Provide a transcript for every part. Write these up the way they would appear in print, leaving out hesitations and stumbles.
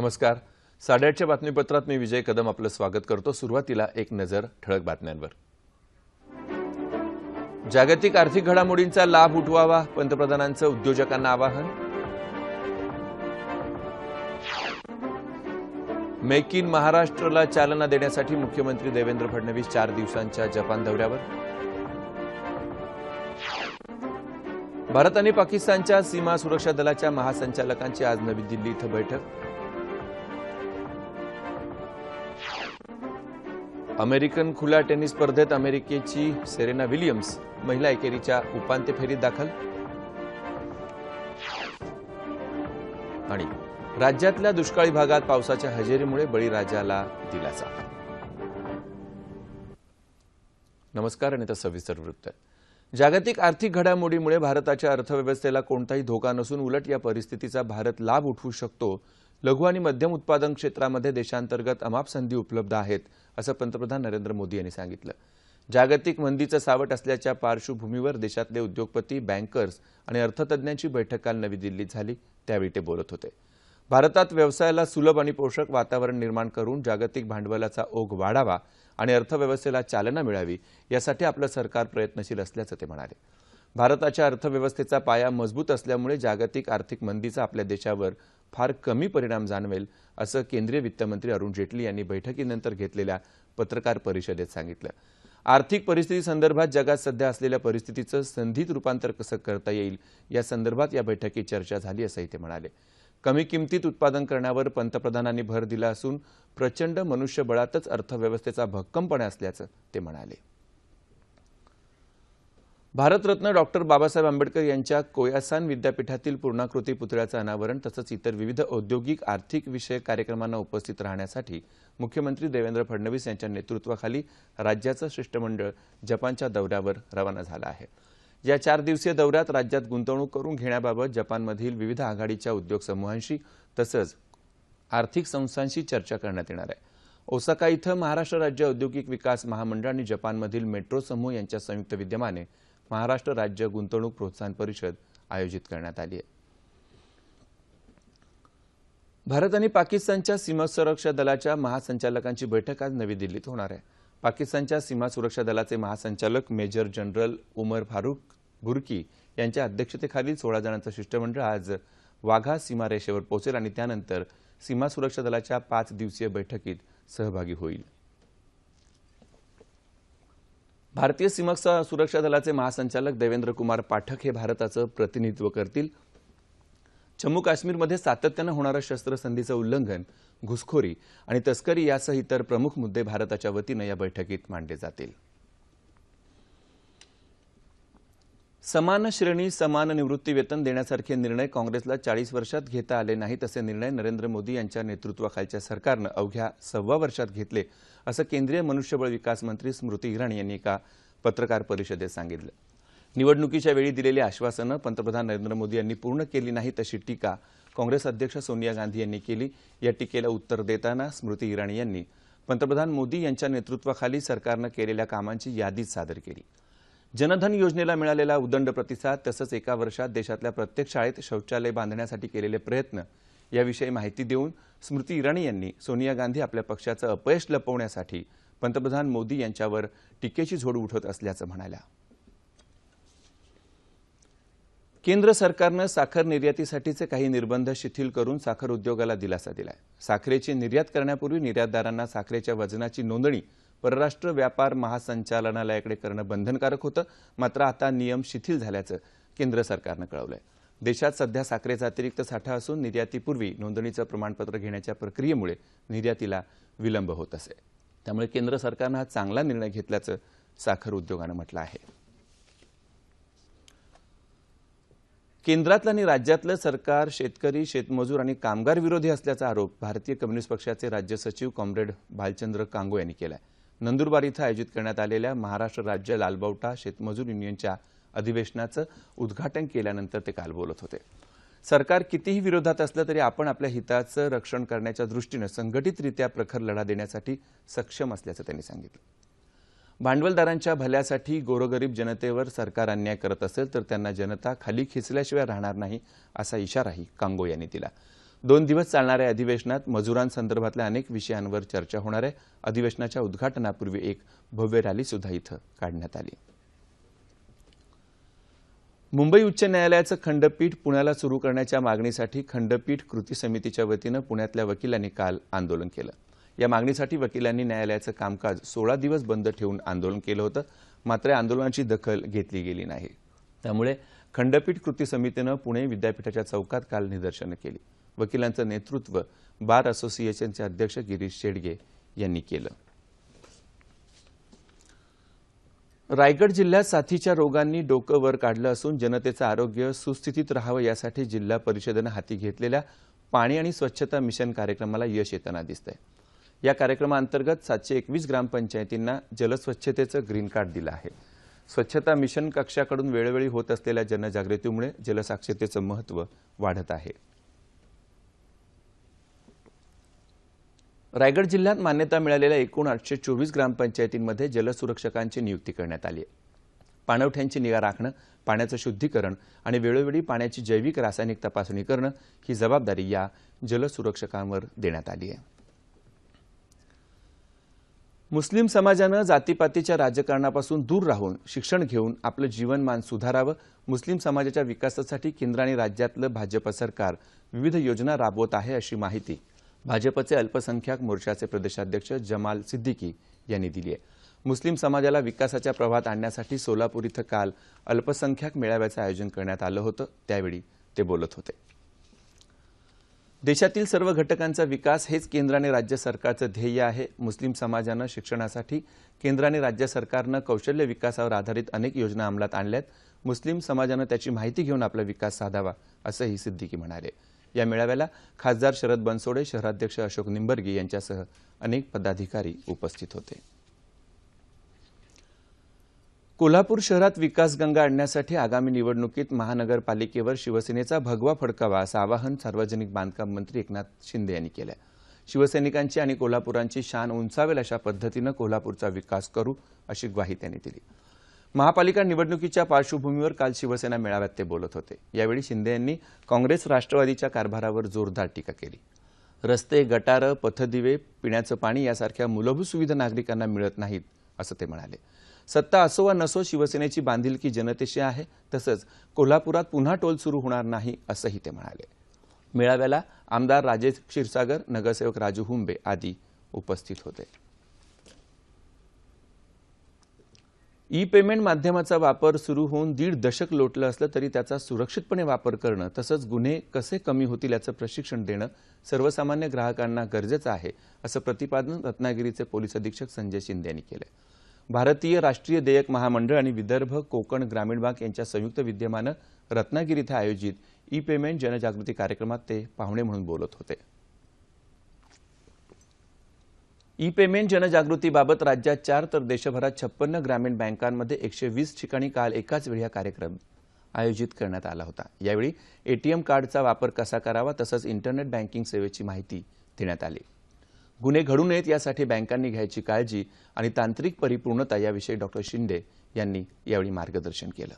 नमस्कार. 8:30च्या बातमीपत्रात मी विजय कदम आपलं स्वागत करतो. सुरुवातीला एक नजर ठळक बातम्यांवर. जागतिक आर्थिक घडामोडींचा लाभ उठवावा, पंतप्रधानांचं उद्योजकांना आवाहन. मेक इन महाराष्ट्रला चालना देण्यासाठी मुख्यमंत्री देवेंद्र फडणवीस 4 दिवसांच्या जपान दौऱ्यावर. भारत आणि पाकिस्तानच्या सीमा सुरक्षा दलाच्या महासंचालकांची आज नवी दिल्ली इथं बैठक. अमेरिकन खुल्या टेनिस स्पर्धेत अमेरिकेची सेरेना विलियम्स महिला एकेरीच्या उपांत्य फेरीत दाखल. आणि राज्यातल्या दुष्काळी भागात पावसाच्या हजेरीमुळे बळीराजाला दिलासा. नमस्कार आणि आता सविस्तर वृत्त. जागतिक आर्थिक घडामोडीमुळे भारताच्या अर्थव्यवस्थेला कोणताही धोका नसून उलट या परिस्थितीचा भारत लाभ उठवू शकतो. लघु आणि मध्यम उत्पादन क्षेत्रामध्ये देशांतर्गत अमाप संधी उपलब्ध आहेत, असं पंतप्रधान नरेंद्र मोदी यांनी सांगितलं. जागतिक मंदीचं सावट असल्याच्या पार्श्वभूमीवर देशातले उद्योगपती, बँकर्स आणि अर्थतज्ञांची बैठक काल नवी दिल्लीत झाली. त्यावेळी ते बोलत होते. भारतात व्यवसायाला सुलभ आणि पोषक वातावरण निर्माण करून जागतिक भांडवलाचा ओघ वाढावा आणि अर्थव्यवस्थेला चालना मिळावी यासाठी आपलं सरकार प्रयत्नशील असल्याचं ते म्हणाले. भारताच्या अर्थव्यवस्थेचा पाया मजबूत असल्यामुळे जागतिक आर्थिक मंदीचा आपल्या देशावर फार कमी परिणाम जाणवेल, असं केंद्रीय वित्तमंत्री अरुण जेटली यांनी बैठकीनंतर घेतलेल्या पत्रकार परिषदेत सांगितलं. आर्थिक परिस्थिती संदर्भात जगात सध्या असलेल्या परिस्थितीचं संधीत रूपांतर कसं करता येईल या संदर्भात या बैठकीत चर्चा झाली, असंही ते म्हणाले. कमी किमतीत उत्पादन करण्यावर पंतप्रधानांनी भर दिला असून प्रचंड मनुष्यबळातच अर्थव्यवस्थेचा भक्कमपणा असल्याचं ते म्हणाले. भारतरत्न डॉक्टर बाबासाहेब आंबेडकर यांच्या कोयासान विद्यापीठातील पूर्णाकृती पुतळ्याचं अनावरण तसंच इतर विविध औद्योगिक आर्थिक विषयक कार्यक्रमांना उपस्थित राहण्यासाठी मुख्यमंत्री देवेंद्र फडणवीस यांच्या नेतृत्वाखाली राज्याचं शिष्टमंडळ जपानच्या दौऱ्यावर रवाना झालं आहे. या 4 दिवसीय दौऱ्यात राज्यात गुंतवणूक करून घेण्याबाबत जपानमधील विविध आघाडीच्या उद्योग समूहांशी तसंच आर्थिक संस्थांशी चर्चा करण्यात येणार आहे. ओसाका इथं महाराष्ट्र राज्य औद्योगिक विकास महामंडळ आणि जपानमधील मेट्रो समूह यांच्या संयुक्त विद्यमाने महाराष्ट्र राज्य गुंतवणूक प्रोत्साहन परिषद आयोजित करण्यात आली आहे. भारत आणि पाकिस्तानच्या सीमा सुरक्षा दलाच्या महासंचालकांची बैठक आज नवी दिल्लीत होणार आहे. पाकिस्तानच्या सीमा सुरक्षा दलाचे महासंचालक मेजर जनरल उमर फारूक बुर्की यांच्या अध्यक्षतेखालील 16 जणांचं शिष्टमंडळ आज वाघा सीमारेषेवर पोहोचेल आणि त्यानंतर सीमा सुरक्षा दलाच्या 5 दिवसीय बैठकीत सहभागी होईल. भारतीय सीमा सुरक्षा दलाचे महासंचालक देवेंद्र कुमार पाठक हे भारताचं प्रतिनिधित्व करतील. जम्मू काश्मीरमध्ये सातत्यानं होणारं शस्त्रसंधीचं उल्लंघन, घुसखोरी आणि तस्करी यासह इतर प्रमुख मुद्दे भारताच्या वतीनं या बैठकीत मांडले जातील. समान श्रेणी समान निवृत्ती वेतन देण्यासारखे निर्णय काँग्रेसला 40 वर्षात घेता आले नाहीत, असे निर्णय नरेंद्र मोदी यांच्या नेतृत्वाखालच्या सरकारनं अवघ्या 1.25 वर्षात घेतले, असं केंद्रीय मनुष्यबळ विकास मंत्री स्मृती इराणी यांनी एका पत्रकार परिषदेत सांगितलं. निवडणुकीच्या वेळी दिलेली आश्वासनं पंतप्रधान नरेंद्र मोदी यांनी पूर्ण केली नाहीत, अशी टीका काँग्रेस अध्यक्ष सोनिया गांधी यांनी केली. या टीकेला उत्तर देताना स्मृती इराणी यांनी पंतप्रधान मोदी यांच्या नेतृत्वाखाली सरकारनं केलेल्या कामांची यादीच सादर केली. जनधन योजनेला मिळालेला उदंड प्रतिसाद तसंच एका वर्षात देशातल्या प्रत्येक शाळेत शौचालय बांधण्यासाठी केलेले प्रयत्न याविषयी माहिती देऊन स्मृती इराणी यांनी सोनिया गांधी आपल्या पक्षाचं अपयश लपवण्यासाठी पंतप्रधान मोदी यांच्यावर टीकेची झोड उठवत असल्याचं म्हणाल्या. केंद्र सरकारनं साखर निर्यातीसाठीचे काही निर्बंध शिथिल करून साखर उद्योगाला दिलासा दिलाय. साखरेची निर्यात करण्यापूर्वी निर्यातदारांना साखरेच्या वजनाची नोंदणी परराष्ट्र व्यापार महासंचालनालयाकडे करणं बंधनकारक होतं. मात्र आता नियम शिथिल झाल्याचं केंद्र सरकारनं कळवलंय. देशात सध्या साखरेचा अतिरिक्त साठा असून निर्यातीपूर्वी नोंदणीचं प्रमाणपत्र घेण्याच्या प्रक्रियेमुळे निर्यातीला विलंब होत असे. त्यामुळे केंद्र सरकारनं हा चांगला निर्णय घेतल्याचं साखर उद्योगानं म्हटलं आहे. केंद्रातलं आणि राज्यातलं सरकार शेतकरी, शेतमजूर आणि कामगार विरोधी असल्याचा आरोप भारतीय कम्युनिस्ट पक्षाचे राज्य सचिव कॉम्रेड भालचंद्र कांगो यांनी केलाय. नंदुरबार इथं आयोजित करण्यात आलेल्या महाराष्ट्र राज्य लालबावटा शेतमजूर युनियनच्या अधिवेशनाचं उद्घाटन केल्यानंतर ते काल बोलत होते. सरकार कितीही विरोधात असलं तरी आपण आपल्या हिताचं रक्षण करण्याच्या दृष्टीनं संघटितरित्या प्रखर लढा देण्यासाठी सक्षम असल्याचं त्यांनी सांगितलं. भांडवलदारांच्या भल्यासाठी गोरगरीब जनतेवर सरकार अन्याय करत असेल तर त्यांना जनता खाली खेचल्याशिवाय राहणार नाही, असा इशाराही कांगो यांनी दिला. 2 दिवस चालणाऱ्या अधिवेशनात मजुरांसंदर्भातल्या अनेक विषयांवर चर्चा होणार आहे। अधिवेशनाच्या उद्घाटनापूर्वी एक भव्य रॅली सुद्धा इथं काढण्यात आली। मुंबई उच्च न्यायालयाचं खंडपीठ पुण्याला सुरू करण्याच्या मागणीसाठी खंडपीठ कृती समितीच्या वतीनं पुण्यातल्या वकिलांनी काल आंदोलन केलं। या मागणीसाठी वकिलांनी न्यायालयाचं कामकाज 16 दिवस बंद ठेवून आंदोलन केलं होतं, मात्र आंदोलनाची दखल घेतली गेली नाही। त्यामुळे खंडपीठ कृती समितीनं पुणे विद्यापीठाच्या चौकात काल निदर्शनं केली। वकिलांचं नेतृत्व बार असोसिएशनचे अध्यक्ष गिरीश शेडगे यांनी केलं। रायगड जिल्ह्यात साथीच्या रोगांनी डोकं वर काढलं असून जनतेचं आरोग्य सुस्थितीत राहावं यासाठी जिल्हा परिषदेनं हाती घेतलेल्या पाणी आणि स्वच्छता मिशन कार्यक्रमाला यश येताना दिसतंय। या कार्यक्रमाअंतर्गत 721 ग्रामपंचायतींना जलस्वच्छतेचं ग्रीन कार्ड दिलं आहे। स्वच्छता मिशन कक्षाकडून वेळोवेळी होत असलेल्या जनजागृतीमुळे जलसाक्षरतेचं महत्त्व वाढत आहे। रायगड जिल्ह्यात मान्यता मिळालेल्या एकूण 824 ग्रामपंचायतींमध्ये जलसुरक्षकांची नियुक्ती करण्यात आली आहे। पाणवठ्यांची निगा राखणं, पाण्याचं शुद्धीकरण आणि वेळोवेळी पाण्याची जैविक रासायनिक तपासणी करणं ही जबाबदारी या जलसुरक्षकांवर देण्यात आली आहे। मुस्लिम समाजानं जातीपातीच्या राजकारणापासून दूर राहून शिक्षण घेऊन आपलं जीवनमान सुधारावं। मुस्लिम समाजाच्या विकासासाठी केंद्र आणि राज्यातलं भाजप सरकार विविध योजना राबवत आहे, अशी माहिती भाजपचे अल्पसंख्याक मोर्चाचे प्रदेशाध्यक्ष जमाल सिद्दीकी यांनी दिली आहे। मुस्लिम समाजाला विकासाच्या प्रवाहात आणण्यासाठी सोलापूर इथं काल अल्पसंख्याक मेळाव्याचं आयोजन करण्यात आलं होतं, त्यावेळी ते बोलत होते। देशातील सर्व घटकांचा विकास हेच केंद्र आणि राज्य सरकारचं ध्येय आहे। मुस्लिम समाजानं शिक्षणासाठी केंद्र आणि राज्य सरकारनं कौशल्य विकासावर आधारित अनेक योजना अंमलात आणल्यात। मुस्लिम समाजानं त्याची माहिती घेऊन आपला विकास साधावा, असंही सिद्दीकी म्हणाले। या मेळाव्याला खासदार शरद बनसोडे, शहराध्यक्ष अशोक निंबर्गी यांच्यासह अनेक पदाधिकारी उपस्थित होते। कोल्हापूर शहरात विकासगंगा आणण्यासाठी आगामी निवडणुकीत महानगरपालिकेवर शिवसेनेचा भगवा फडकावा असं आवाहन सार्वजनिक बांधकाम मंत्री एकनाथ शिंदे यांनी केलं। शिवसैनिकांची आणि कोल्हापुरांची शान उंचावेल अशा पद्धतीनं कोल्हापूरचा विकास करू, अशी ग्वाही त्यांनी दिली। महापालिका निवडणुकीच्या पार्श्वभूमीवर काल शिवसेना मेळाव्यात ते बोलत होते। यावेळी शिंदे यांनी काँग्रेस राष्ट्रवादीच्या कारभारावर जोरदार टीका केली। रस्ते, गटारं, पथदिवे, पिण्याचं पाणी यासारख्या मूलभूत सुविधा नागरिकांना मिळत नाहीत, असं ते म्हणाले। सत्ता असो वा नसो शिवसेनेची बांधिलकी जनतेशी आहे, तसंच कोल्हापुरात पुन्हा टोल सुरू होणार नाही, असंही ते म्हणाले। मेळाव्याला आमदार राजेश क्षीरसागर, नगरसेवक राजू हुंबे आदी उपस्थित होते। ई-पेमेंट माध्यमाचा वापर सुरू होऊन 1.5 दशक लोटलं असलं तरी त्याचा सुरक्षितपणे वापर करणं तसंच गुन्हे कसे कमी होतील याचं प्रशिक्षण देणं सर्वसामान्य ग्राहकांना गरजेचं आहे, असं प्रतिपादन रत्नागिरीचे पोलीस अधीक्षक संजय शिंदे यांनी केलं। भारतीय राष्ट्रीय देयक महामंडळ आणि विदर्भ कोकण ग्रामीण बँक यांच्या संयुक्त विद्यमानं रत्नागिरी इथं आयोजित ई-पेमेंट जनजागृती कार्यक्रमात ते पाहुणे म्हणून बोलत होते। ई-पेमेंट जनजागृतीबाबत राज्यात 4 तर देशभरात 56 ग्रामीण बँकांमध्ये 120 ठिकाणी काल एकाच वेळी हा कार्यक्रम आयोजित करण्यात आला होता। यावेळी एटीएम कार्डचा वापर कसा करावा तसंच इंटरनेट बँकिंग सेवेची माहिती देण्यात आली। गुन्हे घडू नयेत यासाठी बँकांनी घ्यायची काळजी आणि तांत्रिक परिपूर्णता याविषयी डॉ. शिंदे यांनी यावेळी मार्गदर्शन केलं।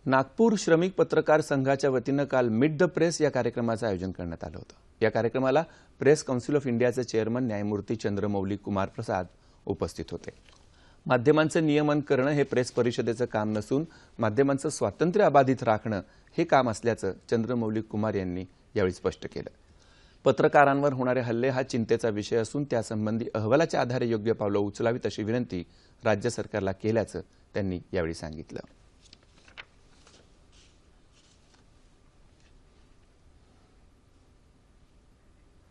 नागपूर श्रमिक पत्रकार संघाच्या वतीनं काल मीट द प्रेस या कार्यक्रमाचं आयोजन करण्यात आलं होतं। या कार्यक्रमाला प्रेस काउन्सिल ऑफ इंडियाचे चेअरमन न्यायमूर्ती चंद्रमौली कुमार प्रसाद उपस्थित होते। माध्यमांचं नियमन करणं हे प्रेस परिषदेचं काम नसून माध्यमांचं स्वातंत्र्य अबाधित राखणं हे काम असल्याचं चंद्रमौली कुमार यांनी यावेळी स्पष्ट केलं। पत्रकारांवर होणारे हल्ले हा चिंतेचा विषय असून त्यासंबंधी अहवालाच्या आधारे योग्य पावलं उचलावीत अशी विनंती राज्य सरकारला केल्याचं त्यांनी यावेळी सांगितलं।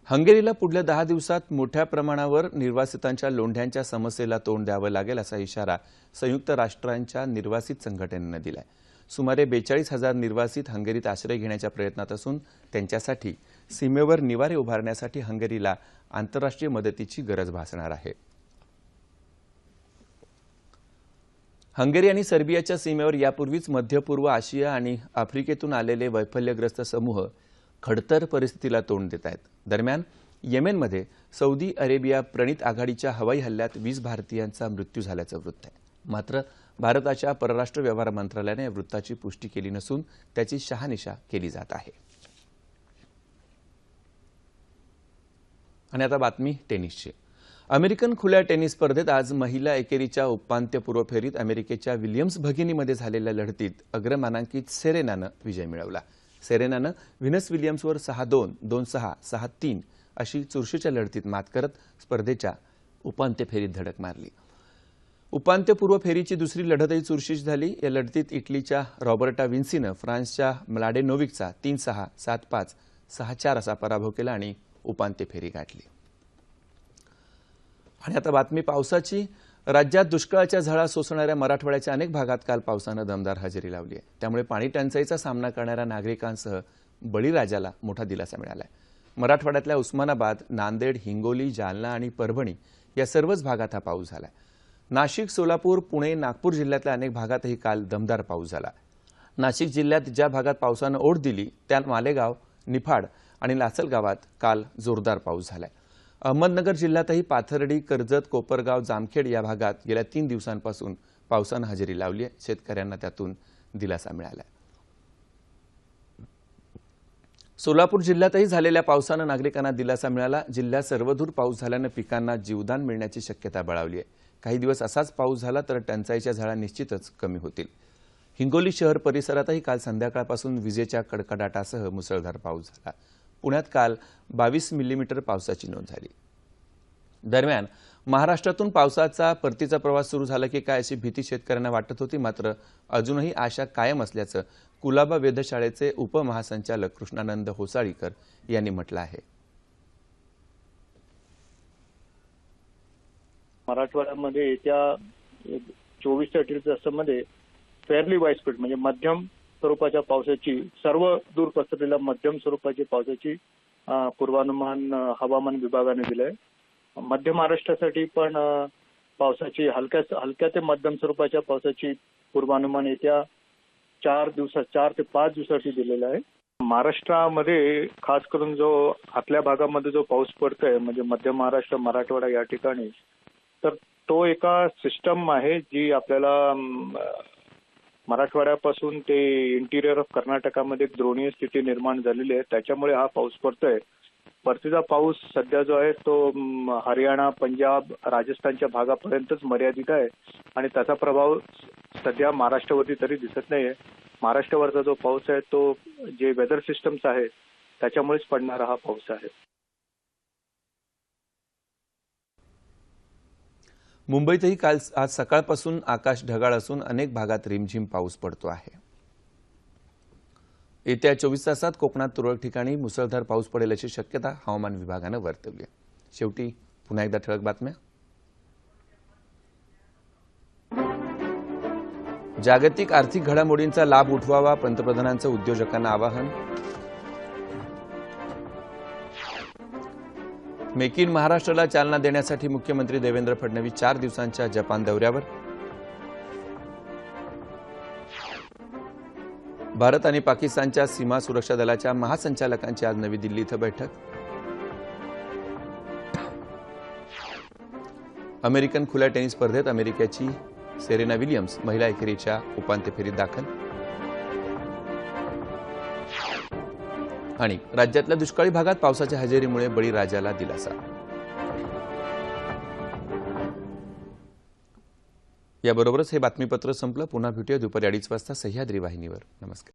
हंगेरीला पुढल्या 10 दिवसात मोठ्या प्रमाणावर निर्वासितांच्या लोंढ्यांच्या समस्येला तोंड द्यावं लागेल असा इशारा संयुक्त राष्ट्रांच्या निर्वासित संघटनेनं दिलाय। सुमारे 42,000 निर्वासित हंगेरीत आश्रय घेण्याच्या प्रयत्नात असून त्यांच्यासाठी सीमेवर निवारे उभारण्यासाठी हंगेरीला आंतरराष्ट्रीय मदतीची गरज भासणार आहे। हंगेरी आणि सर्बियाच्या सीमेवर यापूर्वीच मध्य पूर्व आशिया आणि आफ्रिकेतून आलेले वैफल्यग्रस्त समूह खडतर परिस्थितीला तोंड देत आहेत। दरम्यान येमेनमध्ये सौदी अरेबिया प्रणित आघाडीच्या हवाई हल्ल्यात 20 भारतीयांचा मृत्यू झाल्याचं वृत्त आहे। मात्र भारताच्या परराष्ट्र व्यवहार मंत्रालयाने या वृत्ताची पुष्टी केली नसून त्याची शहानिशा केली जात आहे. आणि आता बातमी टेनिसची. अमेरिकन खुल्या टेनिस स्पर्धेत आज महिला एकेरीच्या उपांत्यपूर्व फेरीत अमेरिकेच्या विलियम्स भगिनीमध्ये झालेल्या लढतीत अग्रमानांकित सेरेनानं विजय मिळवला. सेरेनानं व्हिनस विलियम्सवर 6-2, 2-6, 6-3 अशी चुरशीच्या लढतीत मात करत स्पर्धेच्या उपांत्य फेरीत धडक मारली. उपांत्यपूर्व फेरीची दुसरी लढतही चुरशीची झाली. या लढतीत इटलीच्या रॉबर्टा विन्सीनं फ्रान्सच्या म्लाडेनोविकचा 3-6, 7-5, 6-4 असा पराभव केला आणि उपांत्य फेरी गाठली. आणि आता बातमी पावसाची. राज्यात दुष्काळाच्या झळा सोसणाऱ्या मराठवाड्याच्या अनेक भागात काल पावसानं दमदार हजेरी लावली आहे. त्यामुळे पाणी टंचाईचा सामना करणाऱ्या नागरिकांसह बळीराजाला मोठा दिलासा मिळाला आहे. मराठवाड्यातल्या उस्मानाबाद, नांदेड, हिंगोली, जालना आणि परभणी या सर्वच भागात हा पाऊस झाला. नाशिक, सोलापूर, पुणे, नागपूर जिल्ह्यातल्या अनेक भागातही काल दमदार पाऊस झाला. नाशिक जिल्ह्यात ज्या भागात पावसानं ओढ दिली त्या मालेगाव, निफाड आणि लासलगावात काल जोरदार पाऊस झाला. अहमदनगर जिल्ह्यातही पाथर्डी, कर्जत, कोपरगाव, जामखेड या भागात गेल्या 3 दिवसांपासून पावसानं हजेरी लावली आहे. शेतकऱ्यांना त्यातून दिलासा मिळाला. सोलापूर जिल्ह्यातही झालेल्या पावसानं नागरिकांना दिलासा मिळाला. जिल्ह्यात सर्वदूर पाऊस झाल्यानं पिकांना जीवदान मिळण्याची शक्यता बळावली आहे. काही दिवस असाच पाऊस झाला तर टंचाईच्या झळा निश्चितच कमी होतील. हिंगोली शहर परिसरातही काल संध्याकाळपासून विजेच्या कडकडाटासह मुसळधार पाऊस झाला. पुण्यात काल 22 मिलीमीटर पावसाची नोंद झाली. दरम्यान महाराष्ट्रातून पावसाचा परतीचा प्रवास सुरू झाला की काय अशी भीती शेतकऱ्यांना वाटत होती. मात्र अजूनही आशा कायम असल्याचं कुलाबा वेधशाळेचे उपमहासंचालक कृष्णानंद होसाळीकर यांनी म्हटलं आहे. मराठवाड्यामध्ये येत्या 24 ते 48 तासामध्ये फेअरली वाईडस्प्रेड म्हणजे मध्यम स्वरूपाच्या पावसाची सर्व दूर पसरलेल्या मध्यम स्वरूपाची पावसाची पूर्वानुमान हवामान विभागाने दिलंय. मध्य महाराष्ट्रासाठी पण पावसाची हलक्या ते मध्यम स्वरूपाच्या पावसाची पूर्वानुमान येत्या 4 ते 5 दिवसासाठी दिलेलं आहे. महाराष्ट्रामध्ये खास करून जो आतल्या भागामध्ये जो पाऊस पडतोय म्हणजे मध्य महाराष्ट्र, मराठवाडा या ठिकाणी, तर तो एका सिस्टम आहे जी आपल्याला मराठवाड्यापासून ते इंटिरियर ऑफ कर्नाटकामध्ये एक द्रोणीय स्थिती निर्माण झालेली आहे. त्याच्यामुळे हा पाऊस पडतोय. परतीचा पाऊस सध्या जो आहे तो हरियाणा, पंजाब, राजस्थानच्या भागापर्यंतच मर्यादित आहे आणि त्याचा प्रभाव सध्या महाराष्ट्रावरती तरी दिसत नाहीये. महाराष्ट्रावरचा जो पाऊस आहे तो जे वेदर सिस्टम्स आहे त्याच्यामुळेच पडणारा हा पाऊस आहे. मुंबईतही काल आज सकाळपासून आकाश ढगाळ असून अनेक भागात रिमझिम पाऊस पडतो आहे. येत्या 24 तासात कोकणात तुरळक ठिकाणी मुसळधार पाऊस पडेल अशी शक्यता हवामान विभागानं वर्तवली आहे. शेवटी पुन्हा एकदा ठळक बातम्या. जागतिक आर्थिक घडामोडींचा लाभ उठवावा, पंतप्रधानांचं उद्योजकांना आवाहन. मेक इन महाराष्ट्राला चालना देण्यासाठी मुख्यमंत्री देवेंद्र फडणवीस 4 दिवसांच्या जपान दौऱ्यावर. भारत आणि पाकिस्तानच्या सीमा सुरक्षा दलाच्या महासंचालकांची आज नवी दिल्ली इथं बैठक. अमेरिकन खुल्या टेनिस स्पर्धेत अमेरिकेची सेरेना विलियम्स महिला एकेरीच्या उपांत्य फेरीत दाखल. आणि राज्यातल्या दुष्काळी भागात पावसाच्या हजेरीमुळे बळीराजाला दिलासा. याबरोबरच हे बातमीपत्र संपलं. पुन्हा भेटूया दुपारी 2:30 वाजता सह्याद्री वाहिनीवर. नमस्कार.